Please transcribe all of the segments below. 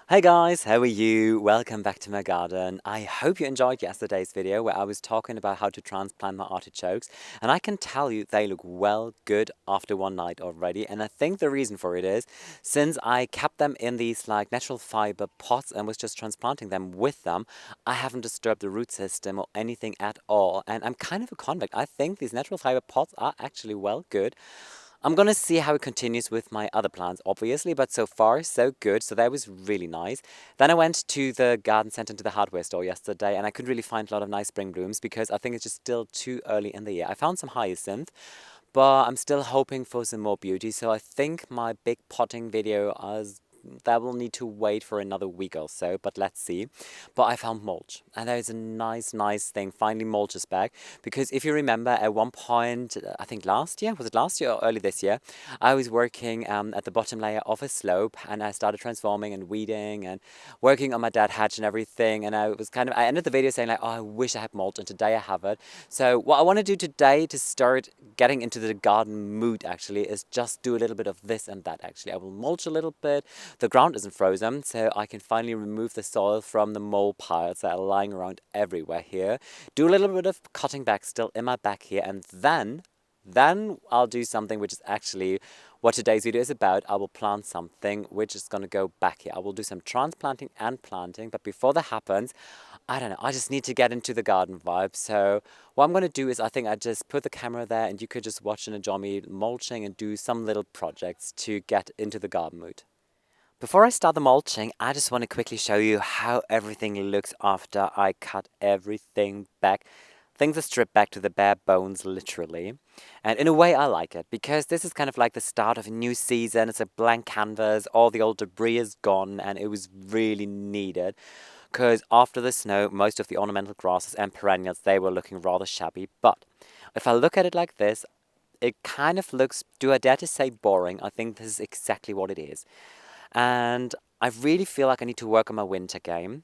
Hey guys, how are you? Welcome back to my garden. I hope you enjoyed yesterday's video where I was talking about how to transplant my artichokes, and I can tell you they look well good after one night already. And I think the reason for it is since I kept them in these like natural fiber pots and was just transplanting them with them, I haven't disturbed the root system or anything at all. And I'm kind of a convict. I think these natural fiber pots are actually well good. I'm gonna see how it continues with my other plants, obviously, but so far, so good. So that was really nice. Then I went to the garden center, to the hardware store yesterday, and I couldn't really find a lot of nice spring blooms because I think it's just still too early in the year. I found some hyacinth, but I'm still hoping for some more beauty. So I think my big potting video is that will need to wait for another week or so, but let's see. But I found mulch, and that is a nice thing. Finally, mulch is back because if you remember, at one point, I think last year, was it last year or early this year, I was working at the bottom layer of a slope, and I started transforming and weeding and working on my dead hedge and everything. And I ended the video saying like, oh, I wish I had mulch, and today I have it. So what I want to do today to start getting into the garden mood actually is just do a little bit of this and that actually. I will mulch a little bit. The ground isn't frozen, so I can finally remove the soil from the mole piles that are lying around everywhere here. Do a little bit of cutting back still in my back here, and then I'll do something which is actually what today's video is about. I will plant something which is going to go back here. I will do some transplanting and planting, but before that happens, I don't know, I just need to get into the garden vibe. So what I'm going to do is I think I just put the camera there and you could just watch and enjoy me mulching and do some little projects to get into the garden mood. Before I start the mulching, I just want to quickly show you how everything looks after I cut everything back. Things are stripped back to the bare bones, literally. And in a way, I like it because this is kind of like the start of a new season. It's a blank canvas, all the old debris is gone, and it was really needed. Because after the snow, most of the ornamental grasses and perennials, they were looking rather shabby. But if I look at it like this, it kind of looks, do I dare to say boring? I think this is exactly what it is. And I really feel like I need to work on my winter game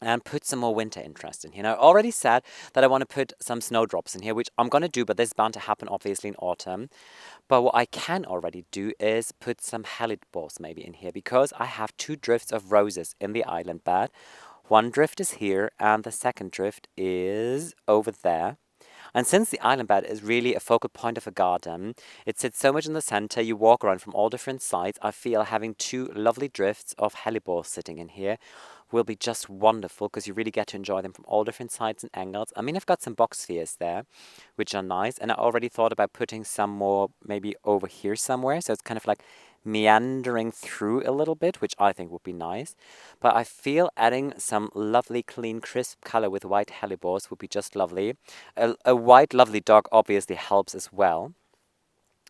and put some more winter interest in here. Now, I already said that I want to put some snowdrops in here, which I'm going to do, but this is bound to happen obviously in autumn. But what I can already do is put some hellebores maybe in here because I have two drifts of roses in the island bed. One drift is here and the second drift is over there. And since the island bed is really a focal point of a garden, it sits so much in the center, you walk around from all different sides. I feel having two lovely drifts of hellebores sitting in here will be just wonderful because you really get to enjoy them from all different sides and angles. I mean, I've got some box spheres there, which are nice, and I already thought about putting some more maybe over here somewhere, so it's kind of like meandering through a little bit, which I think would be nice. But I feel adding some lovely, clean, crisp color with white hellebores would be just lovely. A white, lovely dog obviously helps as well.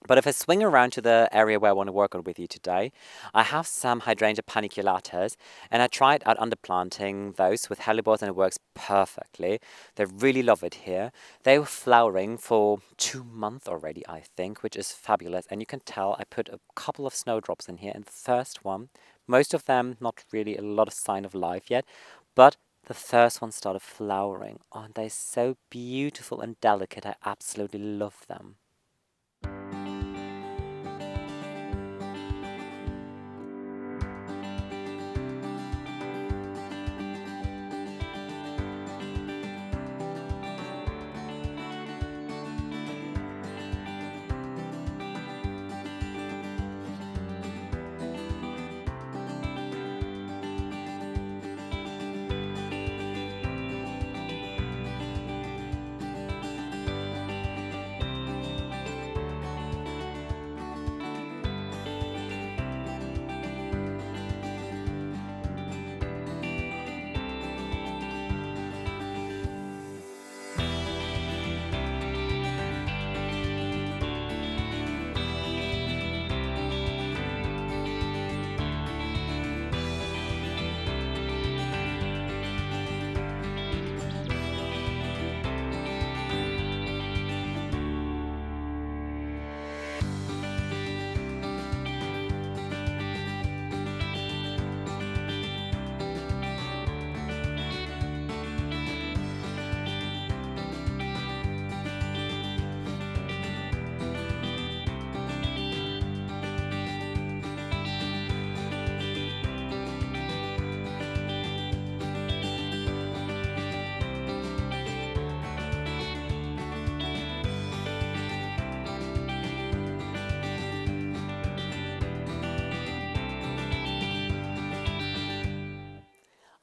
But if I swing around to the area where I want to work on with you today, I have some Hydrangea paniculatas, and I tried out underplanting those with hellebores, and it works perfectly. They really love it here. They were flowering for 2 months already, I think, which is fabulous. And you can tell I put a couple of snowdrops in here, and the first one, most of them not really a lot of sign of life yet, but the first one started flowering. Oh, and they're so beautiful and delicate. I absolutely love them.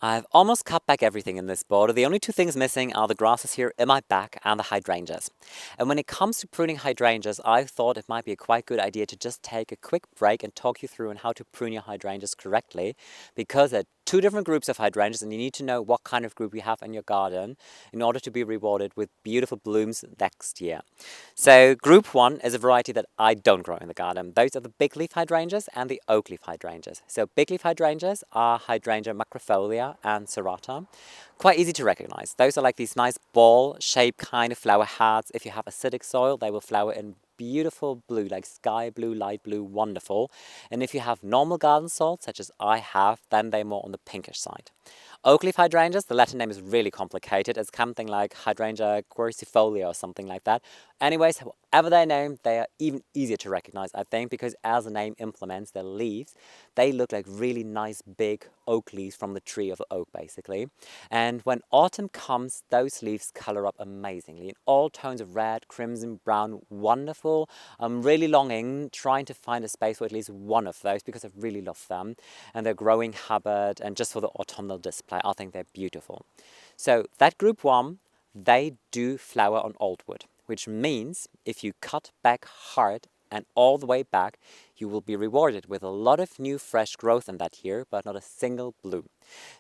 I've almost cut back everything in this border. The only two things missing are the grasses here in my back and the hydrangeas. And when it comes to pruning hydrangeas, I thought it might be a quite good idea to just take a quick break and talk you through on how to prune your hydrangeas correctly, because there are two different groups of hydrangeas and you need to know what kind of group you have in your garden in order to be rewarded with beautiful blooms next year. So group one is a variety that I don't grow in the garden. Those are the big leaf hydrangeas and the oak leaf hydrangeas. So big leaf hydrangeas are Hydrangea macrofolia and serrata. Quite easy to recognize. Those are like these nice ball-shaped kind of flower heads. If you have acidic soil, they will flower in beautiful blue, like sky blue, light blue, wonderful. And if you have normal garden soil, such as I have, then they're more on the pinkish side. Oak leaf hydrangeas, the Latin name is really complicated. It's something like Hydrangea quercifolia or something like that. Anyways, however they're named, they are even easier to recognize, I think, because as the name implements, their leaves, they look like really nice big oak leaves from the tree of the oak, basically. And when autumn comes, those leaves color up amazingly in all tones of red, crimson, brown, wonderful. I'm really longing, trying to find a space for at least one of those because I really love them and their growing habit, and just for the autumnal display, I think they're beautiful. So that group one, they do flower on old wood, which means if you cut back hard and all the way back, you will be rewarded with a lot of new fresh growth in that year, but not a single bloom.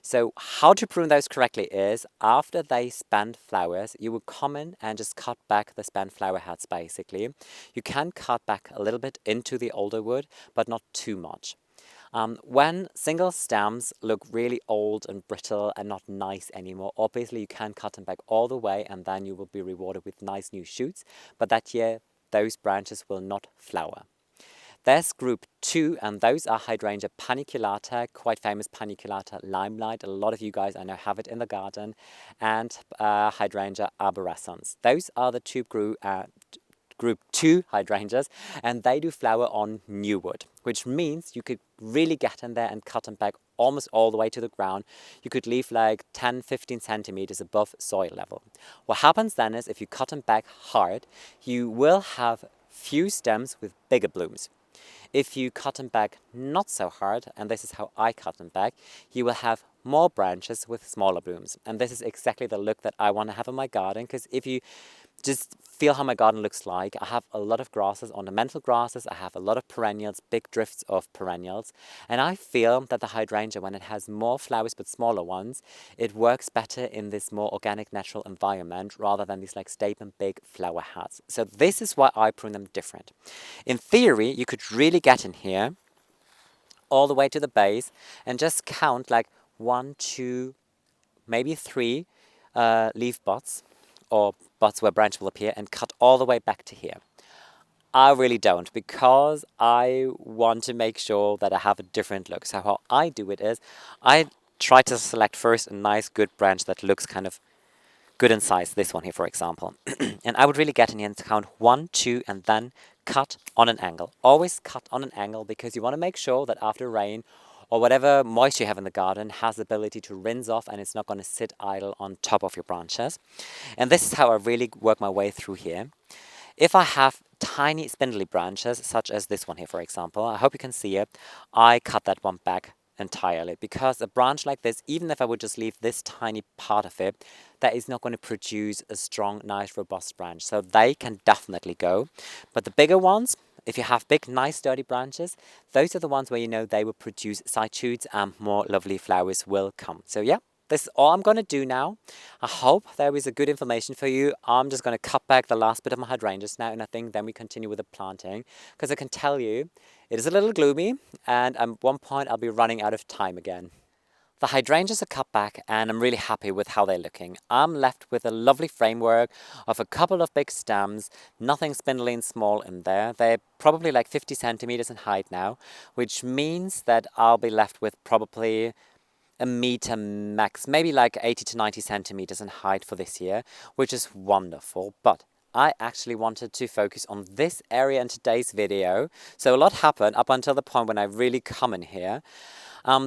So how to prune those correctly is, after they spend flowers, you will come in and just cut back the spent flower heads, basically. You can cut back a little bit into the older wood, but not too much. When single stems look really old and brittle and not nice anymore, obviously you can cut them back all the way and then you will be rewarded with nice new shoots, but that year those branches will not flower. There's group two, and those are Hydrangea paniculata, quite famous Paniculata limelight. A lot of you guys I know have it in the garden, and Hydrangea arborescens. Those are the group two hydrangeas, and they do flower on new wood, which means you could really get in there and cut them back almost all the way to the ground. You could leave like 10-15 centimeters above soil level. What happens then is, if you cut them back hard, you will have few stems with bigger blooms. If you cut them back not so hard, and this is how I cut them back, you will have more branches with smaller blooms. And this is exactly the look that I want to have in my garden, because if you just feel how my garden looks like, I have a lot of grasses, ornamental grasses, I have a lot of perennials, big drifts of perennials, and I feel that the hydrangea, when it has more flowers but smaller ones, it works better in this more organic, natural environment rather than these like statement big flower heads. So this is why I prune them different. In theory, you could really get in here all the way to the base and just count like 1, 2, maybe 3 leaf buds, or buds where branch will appear, and cut all the way back to here. I really don't, because I want to make sure that I have a different look. So how I do it is, I try to select first a nice good branch that looks kind of good in size, this one here for example. And I would really get in here and count 1, 2, and then cut on an angle. Always cut on an angle, because you want to make sure that after rain or whatever moisture you have in the garden has the ability to rinse off, and it's not going to sit idle on top of your branches. And this is how I really work my way through here. If I have tiny spindly branches, such as this one here for example, I hope you can see it, I cut that one back entirely, because a branch like this, even if I would just leave this tiny part of it, that is not going to produce a strong, nice, robust branch. So they can definitely go. But the bigger ones, if you have big, nice, sturdy branches, those are the ones where you know they will produce side shoots and more lovely flowers will come. So yeah, this is all I'm going to do now. I hope there is a good information for you. I'm just going to cut back the last bit of my hydrangeas now, and I think then we continue with the planting, because I can tell you it is a little gloomy, and at one point I'll be running out of time again. The hydrangeas are cut back, and I'm really happy with how they're looking. I'm left with a lovely framework of a couple of big stems, nothing spindly and small in there. They're probably like 50 centimeters in height now, which means that I'll be left with probably a meter max, maybe like 80 to 90 centimeters in height for this year, which is wonderful. But I actually wanted to focus on this area in today's video. So a lot happened up until the point when I really come in here.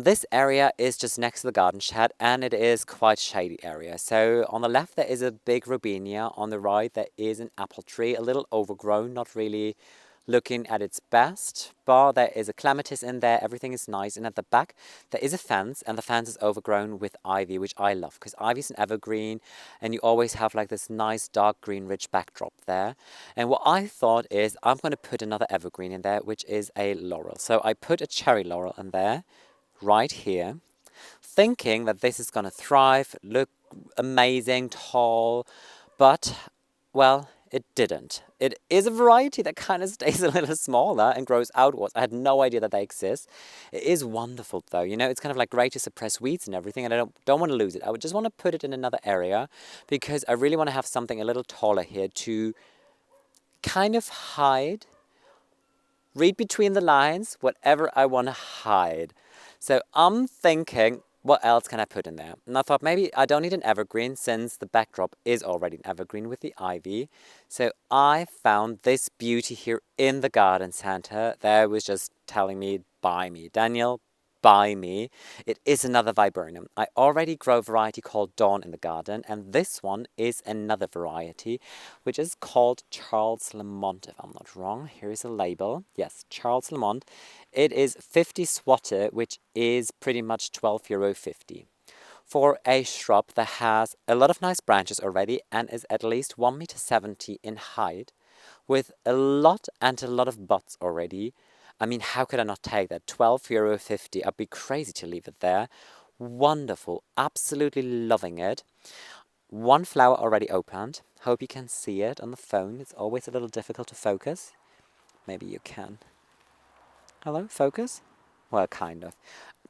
This area is just next to the garden shed, and it is quite shady area. So on the left there is a big robinia, on the right there is an apple tree, a little overgrown, not really looking at its best, but there is a clematis in there, everything is nice, and at the back there is a fence, and the fence is overgrown with ivy, which I love, because ivy is an evergreen, and you always have like this nice dark green rich backdrop there. And what I thought is I'm going to put another evergreen in there, which is a laurel. So I put a cherry laurel in there, right here, thinking that this is going to thrive, look amazing, tall, but, well, it didn't. It is a variety that kind of stays a little smaller and grows outwards. I had no idea that they exist. It is wonderful though, you know, it's kind of like great to suppress weeds and everything, and I don't want to lose it. I would just want to put it in another area because I really want to have something a little taller here to kind of hide, read between the lines, whatever I want to hide. So I'm thinking, what else can I put in there? And I thought maybe I don't need an evergreen since the backdrop is already an evergreen with the ivy. So I found this beauty here in the garden center that was just telling me, buy me, Daniel, buy me. It is another viburnum. I already grow a variety called Dawn in the garden, and this one is another variety, which is called Charles Lamont, if I'm not wrong. Here is a label. Yes, Charles Lamont. It is 50 swatter, which is pretty much €12.50. For a shrub that has a lot of nice branches already and is at least 1,70 m in height, with a lot of buds already. I mean, how could I not take that? €12.50. I'd be crazy to leave it there. Wonderful. Absolutely loving it. One flower already opened. Hope you can see it on the phone. It's always a little difficult to focus. Maybe you can. Hello, focus? Well, kind of.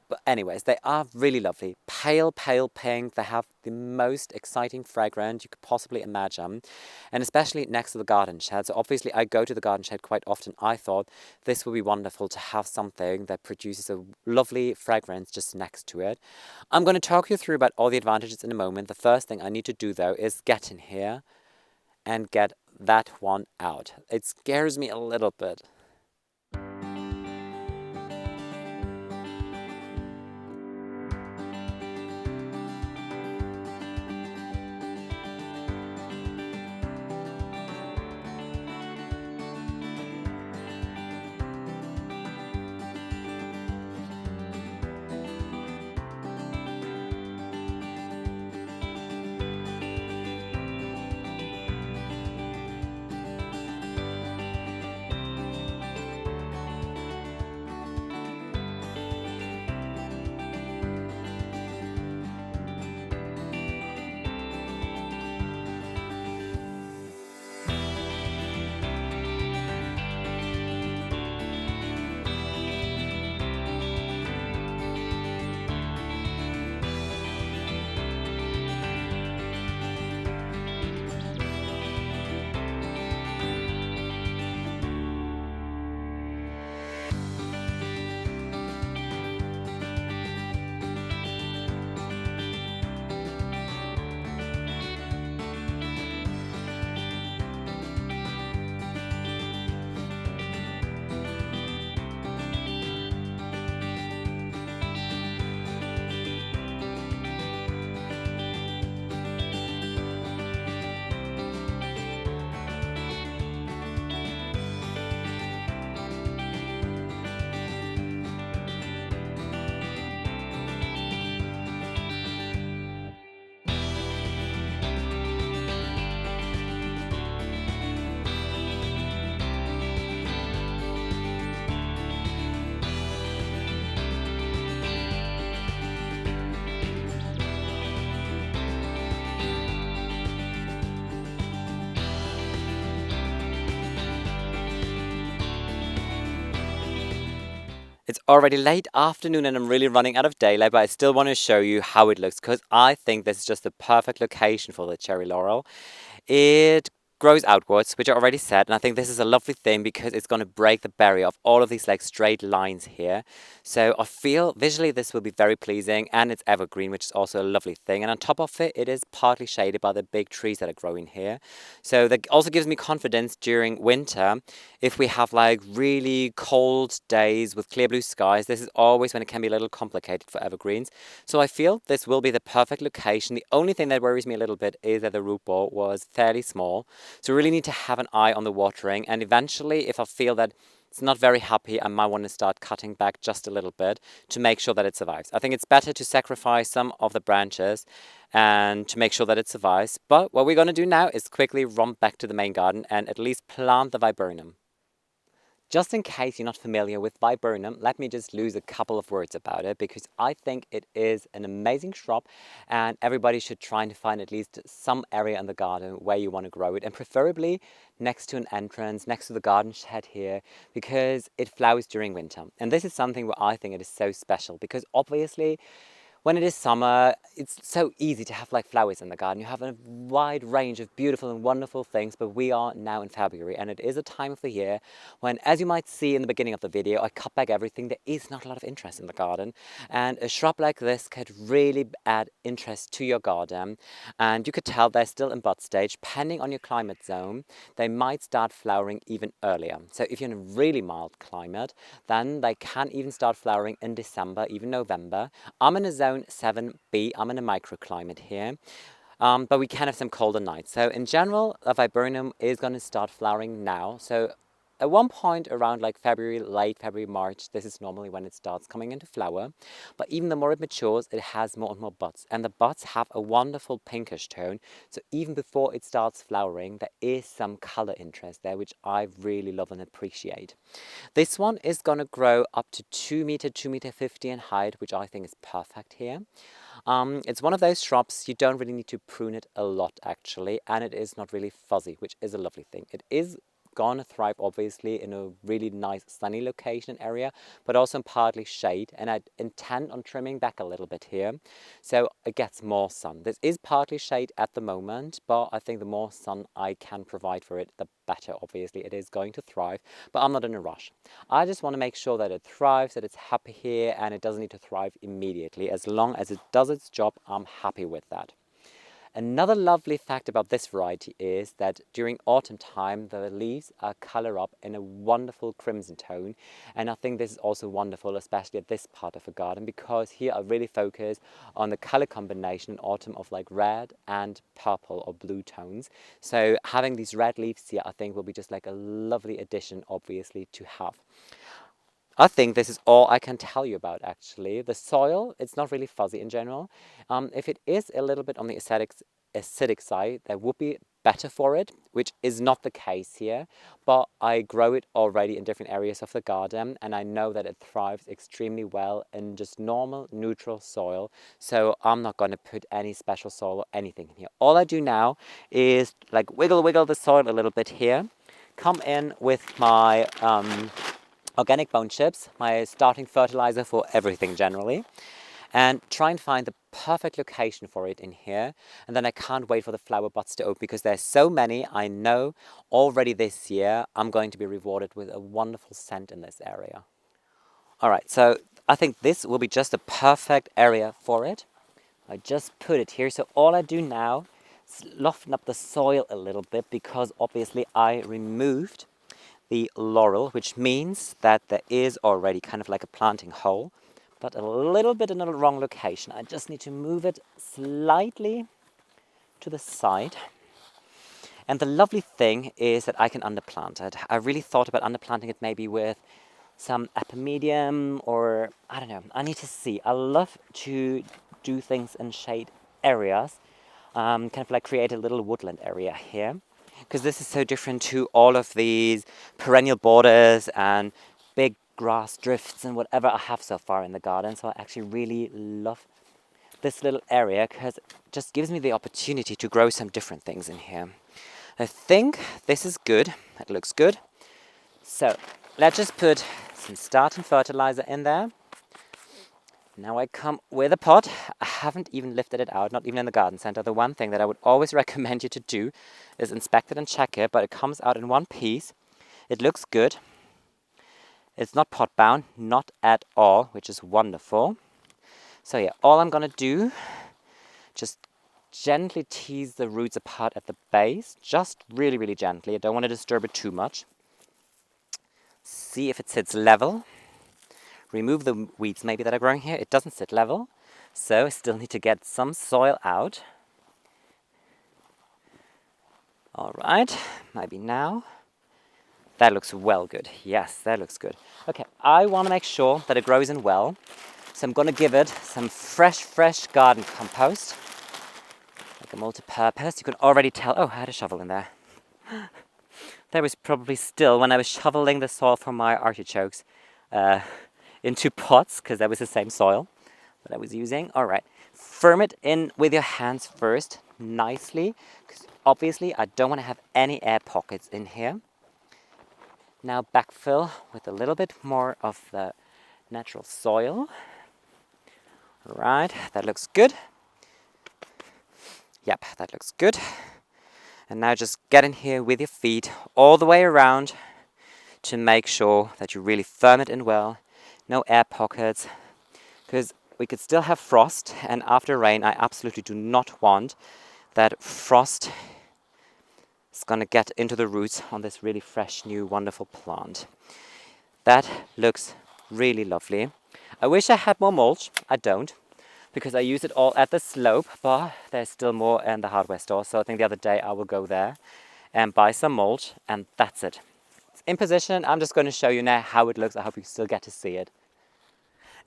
But anyways, they are really lovely. Pale, pale pink. They have the most exciting fragrance you could possibly imagine. And especially next to the garden shed. So obviously I go to the garden shed quite often. I thought this would be wonderful to have something that produces a lovely fragrance just next to it. I'm going to talk you through about all the advantages in a moment. The first thing I need to do though is get in here and get that one out. It scares me a little bit. It's already late afternoon and I'm really running out of daylight, but I still want to show you how it looks because I think this is just the perfect location for the cherry laurel. It grows outwards, which I already said, and I think this is a lovely thing because it's going to break the barrier of all of these like straight lines here. So I feel visually this will be very pleasing, and it's evergreen, which is also a lovely thing. And on top of it, it is partly shaded by the big trees that are growing here. So that also gives me confidence during winter. If we have like really cold days with clear blue skies, this is always when it can be a little complicated for evergreens. So I feel this will be the perfect location. The only thing that worries me a little bit is that the root ball was fairly small. So we really need to have an eye on the watering, and eventually if I feel that it's not very happy, I might want to start cutting back just a little bit to make sure that it survives. I think it's better to sacrifice some of the branches and to make sure that it survives. But what we're going to do now is quickly run back to the main garden and at least plant the viburnum. Just in case you're not familiar with viburnum, let me just lose a couple of words about it, because I think it is an amazing shrub and everybody should try to find at least some area in the garden where you want to grow it, and preferably next to an entrance, next to the garden shed here, because it flowers during winter. And this is something where I think it is so special, because obviously when it is summer, it's so easy to have like flowers in the garden. You have a wide range of beautiful and wonderful things, but we are now in February and it is a time of the year when, as you might see in the beginning of the video, I cut back everything. There is not a lot of interest in the garden, and a shrub like this could really add interest to your garden. And you could tell they're still in bud stage. Depending on your climate zone, they might start flowering even earlier. So if you're in a really mild climate, then they can even start flowering in December, even November. I'm in a zone 7B, I'm in a microclimate here, but we can have some colder nights. So in general, a viburnum is going to start flowering now. So at one point around like February, late February, March, this is normally when it starts coming into flower. But even the more it matures, it has more and more buds. And the buds have a wonderful pinkish tone. So even before it starts flowering, there is some color interest there, which I really love and appreciate. This one is going to grow up to 2 meter, 2 meter 50 in height, which I think is perfect here. It's one of those shrubs you don't really need to prune it a lot actually, and it is not really fuzzy, which is a lovely thing. It is gonna thrive obviously in a really nice sunny location area, but also in partly shade, and I intend on trimming back a little bit here so it gets more sun. This is partly shade at the moment, but I think the more sun I can provide for it, the better. Obviously it is going to thrive, but I'm not in a rush. I just want to make sure that it thrives, that it's happy here, and it doesn't need to thrive immediately. As long as it does its job, I'm happy with that. Another lovely fact about this variety is that during autumn time, the leaves color up in a wonderful crimson tone. And I think this is also wonderful, especially at this part of the garden, because here I really focus on the color combination in autumn of like red and purple or blue tones. So having these red leaves here, I think will be just like a lovely addition, obviously, to have. I think this is all I can tell you about actually. The soil, it's not really fuzzy in general. If it is a little bit on the acidic side, that would be better for it, which is not the case here. But I grow it already in different areas of the garden, and I know that it thrives extremely well in just normal, neutral soil. So I'm not going to put any special soil or anything in here. All I do now is like wiggle the soil a little bit here. Come in with my organic bone chips, my starting fertilizer for everything generally, and try and find the perfect location for it in here. And then I can't wait for the flower buds to open, because there's so many. I know already this year I'm going to be rewarded with a wonderful scent in this area. All right, so I think this will be just a perfect area for it. I just put it here. So all I do now is soften up the soil a little bit, because obviously I removed the laurel, which means that there is already kind of like a planting hole, but a little bit in the wrong location. I just need to move it slightly to the side. And the lovely thing is that I can underplant it. I really thought about underplanting it maybe with some epimedium, or I don't know, I need to see. I love to do things in shade areas, kind of like create a little woodland area here, because this is so different to all of these perennial borders and big grass drifts and whatever I have so far in the garden. So I actually really love this little area, because it just gives me the opportunity to grow some different things in here. I think this is good. It looks good. So let's just put some starting fertilizer in there. Now I come with a pot. I haven't even lifted it out, not even in the garden center. The one thing that I would always recommend you to do is inspect it and check it, but it comes out in one piece. It looks good. It's not pot bound, not at all, which is wonderful. So yeah, all I'm gonna do, just gently tease the roots apart at the base, just really, really gently. I don't want to disturb it too much. See if it sits level. Remove the weeds maybe that are growing here. It doesn't sit level, so I still need to get some soil out. All right, maybe now. That looks well good. Yes, that looks good. Okay, I want to make sure that it grows in well. So I'm going to give it some fresh garden compost. Like a multi-purpose. You can already tell, oh, I had a shovel in there. There was probably still when I was shoveling the soil for my artichokes into pots, because that was the same soil that I was using. All right, firm it in with your hands first, nicely, because obviously I don't want to have any air pockets in here. Now backfill with a little bit more of the natural soil. Right, that looks good. Yep, that looks good. And now just get in here with your feet all the way around to make sure that you really firm it in well. No air pockets, because we could still have frost, and after rain I absolutely do not want that frost is going to get into the roots on this really fresh, new, wonderful plant. That looks really lovely. I wish I had more mulch. I don't, because I use it all at the slope, but there's still more in the hardware store. So I think the other day I will go there and buy some mulch, and that's it. It's in position. I'm just going to show you now how it looks. I hope you still get to see it.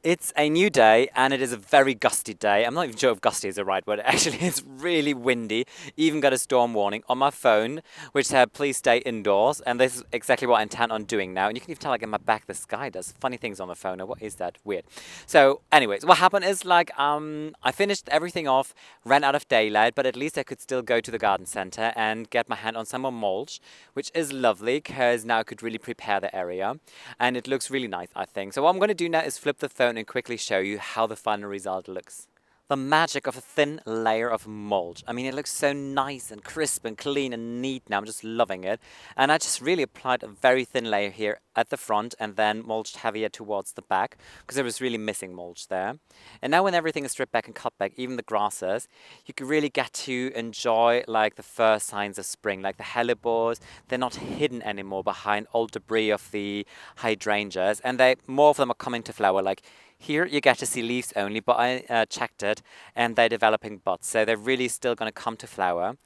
It's a new day, and it is a very gusty day. I'm not even sure if gusty is the right word. Actually, it's really windy. Even got a storm warning on my phone, which said, please stay indoors. And this is exactly what I intend on doing now. And you can even tell, like, in my back, the sky does funny things on the phone. Or what is that? Weird. So anyways, what happened is, like, I finished everything off, ran out of daylight, but at least I could still go to the garden center and get my hand on some more mulch, which is lovely, because now I could really prepare the area. And it looks really nice, I think. So what I'm going to do now is flip the phone and quickly show you how the final result looks. The magic of a thin layer of mulch. I mean, it looks so nice and crisp and clean and neat now. I'm just loving it. And I just really applied a very thin layer here at the front and then mulched heavier towards the back, because there was really missing mulch there. And now when everything is stripped back and cut back, even the grasses, you can really get to enjoy, like, the first signs of spring, like the hellebores. They're not hidden anymore behind old debris of the hydrangeas, and more of them are coming to flower. Like, here you get to see leaves only, but I checked it and they're developing buds, so they're really still going to come to flower.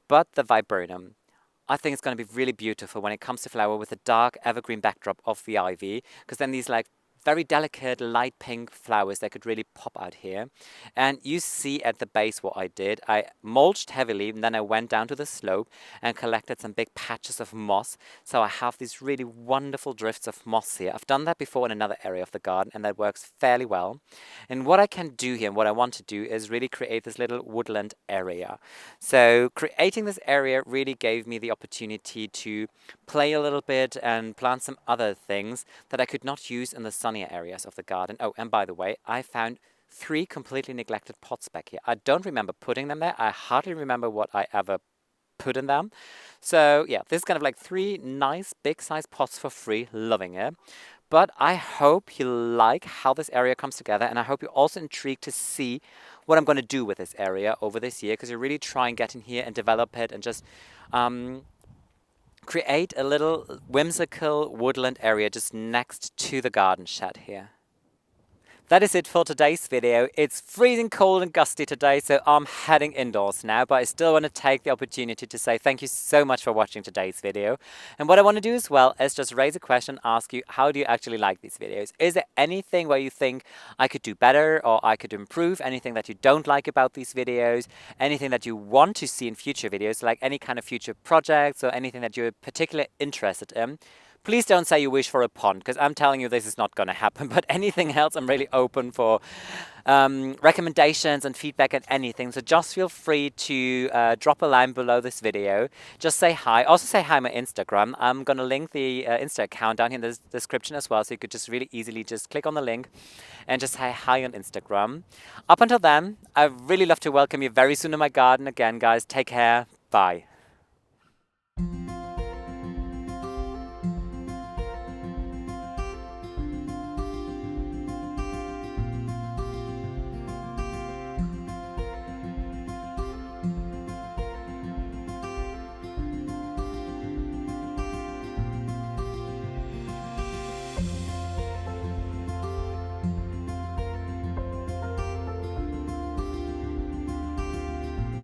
But the viburnum, I think it's going to be really beautiful when it comes to flower with the dark evergreen backdrop of the ivy, because then these, like, very delicate light pink flowers that could really pop out here. And you see at the base what I did. I mulched heavily, and then I went down to the slope and collected some big patches of moss. So I have these really wonderful drifts of moss here. I've done that before in another area of the garden, and that works fairly well. And what I can do here, and what I want to do, is really create this little woodland area. So creating this area really gave me the opportunity to play a little bit and plant some other things that I could not use in the sunnier areas of the garden. Oh, and by the way, I found 3 completely neglected pots back here. I don't remember putting them there. I hardly remember what I ever put in them. So yeah, this is kind of like 3 nice big size pots for free. Loving it. But I hope you like how this area comes together, and I hope you're also intrigued to see what I'm going to do with this area over this year, because you really try and get in here and develop it and just create a little whimsical woodland area just next to the garden shed here. That is it for today's video. It's freezing cold and gusty today, so I'm heading indoors now, but I still want to take the opportunity to say thank you so much for watching today's video. And what I want to do as well is just raise a question, ask you, how do you actually like these videos? Is there anything where you think I could do better or I could improve? Anything that you don't like about these videos? Anything that you want to see in future videos, like any kind of future projects or anything that you're particularly interested in? Please don't say you wish for a pond, because I'm telling you this is not going to happen. But anything else, I'm really open for recommendations and feedback and anything. So just feel free to drop a line below this video. Just say hi. Also say hi on my Instagram. I'm going to link the Insta account down here in the description as well. So you could just really easily just click on the link and just say hi on Instagram. Up until then, I'd really love to welcome you very soon in my garden again, guys. Take care. Bye.